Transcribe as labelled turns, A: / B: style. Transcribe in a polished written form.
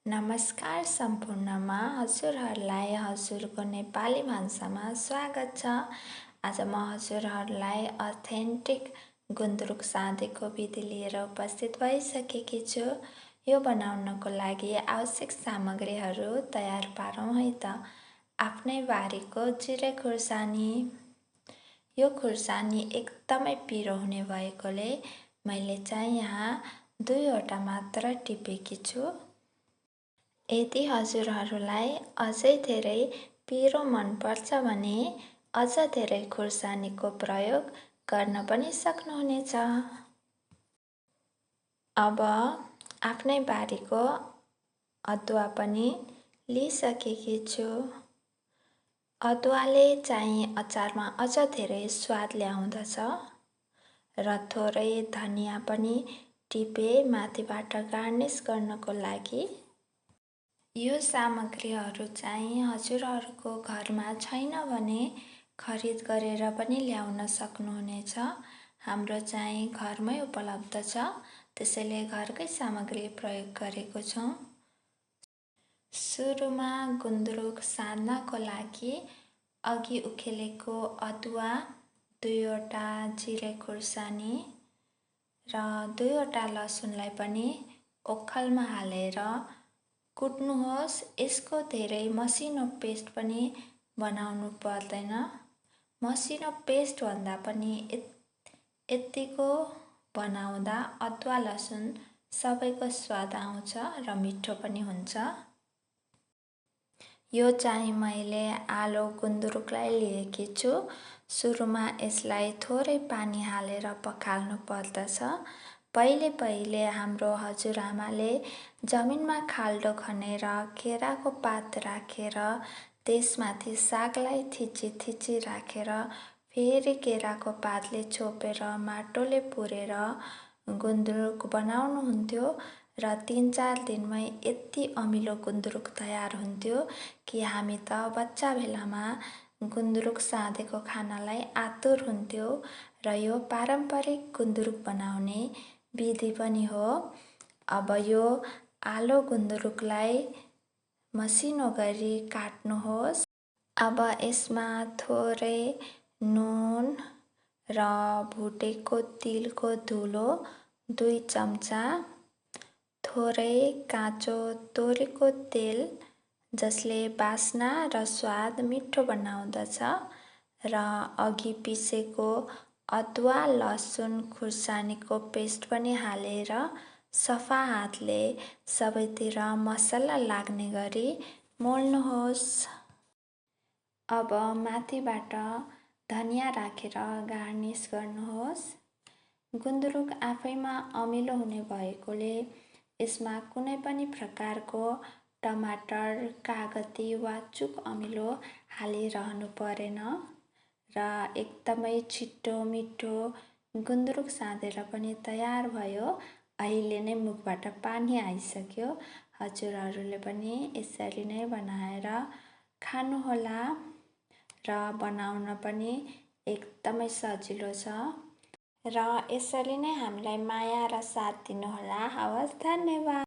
A: नमस्कार सम्पूर्णमा हजुरहरूलाई हजुरको नेपाली भान्सामा स्वागत छ। आज म हजुरहरूलाई अथेन्टिक गुन्द्रुक साँधेको विधि लिएर उपस्थित भइसकेकी छु। यो बनाउनको लागि आवश्यक सामग्रीहरू तयार पारौँ है त। आफ्नै बारीको जिरे खुर्सानी। यो खुर्सानी एकदमै पिरो हुने भएकोले मैले चाहिँ यहाँ 2वटा मात्र टिपेकी छु। यदि हजुरहरूलाई अझै धेरै पिरो मनपर्छ भने अझ धेरै खुर्सानीको प्रयोग गर्न पनि सक्नुहुनेछ। अब आफ्नै बारीको अदुवा पनि लिइसकेकी छु। अदुवाले चाहिँ अचारमा अझ धेरै स्वाद ल्याउँदछ र थोरै धनियाँ पनि टिपे माथिबाट गार्निस गर्नको लागि। यो सामग्रीहरू चाहिँ हजुरहरूको घरमा छैन भने खरिद गरेर पनि ल्याउन सक्नुहुनेछ। हाम्रो चाहिँ घरमै उपलब्ध छ, त्यसैले घरकै सामग्री प्रयोग गरेको छौँ। सुरुमा गुन्द्रुक साध्नको लागि अघि उखेलेको अदुवा, 2वटा जिरे खुर्सानी र 2वटा लसुनलाई पनि ओखलमा हालेर कुट्नुहोस्। यसको धेरै मसिनो पेस्ट पनि बनाउनु पर्दैन। मसिनो पेस्ट भन्दा पनि यतिको बनाउँदा अदुवा लसुन सबैको स्वाद आउँछ र मिठो पनि हुन्छ। यो चाहिँ मैले आलो गुन्द्रुकलाई लिएकी छु। सुरुमा यसलाई थोरै पानी हालेर पखाल्नु पर्दछ। पहिले हाम्रो हजुरआमाले जमिनमा खाल्डो खनेर केराको पात राखेर त्यसमाथि सागलाई थिची राखेर फेरि केराको पातले छोपेर माटोले पुरेर गुन्द्रुक बनाउनुहुन्थ्यो र 3-4 दिनमै यति अमिलो गुन्द्रुक तयार हुन्थ्यो कि हामी त बच्चा बेलामा गुन्द्रुक साँधेको खानालाई आतुर हुन्थ्यो र यो पारम्परिक गुन्द्रुक बनाउने विधि पनि हो। अब यो आलो गुन्द्रुकलाई मसिनो गरी काट्नुहोस्। अब यसमा थोरै नुन र भुटेको तिलको धुलो 2 चम्चा, थोरै काँचो तोरीको तेल जसले बास्ना र स्वाद मिठो बनाउँदछ र अघि पिसेको अदुवा लसुन खुर्सानीको पेस्ट पनि हालेर सफा हातले सबैतिर मसला लाग्ने गरी मोल्नुहोस्। अब माथिबाट धनियाँ राखेर गार्निस गर्नुहोस्। गुन्द्रुक आफैमा अमिलो हुने भएकोले यसमा कुनै पनि प्रकारको टमाटर, कागती वा चुक अमिलो हालिरहनु परेन र एकदमै छिटो मिठो गुन्द्रुक साँधेर पनि तयार भयो। अहिले नै मुखबाट पानी आइसक्यो। हजुरहरूले पनि यसरी नै बनाएर खानुहोला र बनाउन पनि एकदमै सजिलो छ र यसरी नै हामीलाई माया र साथ दिनुहोला। हवस्, धन्यवाद।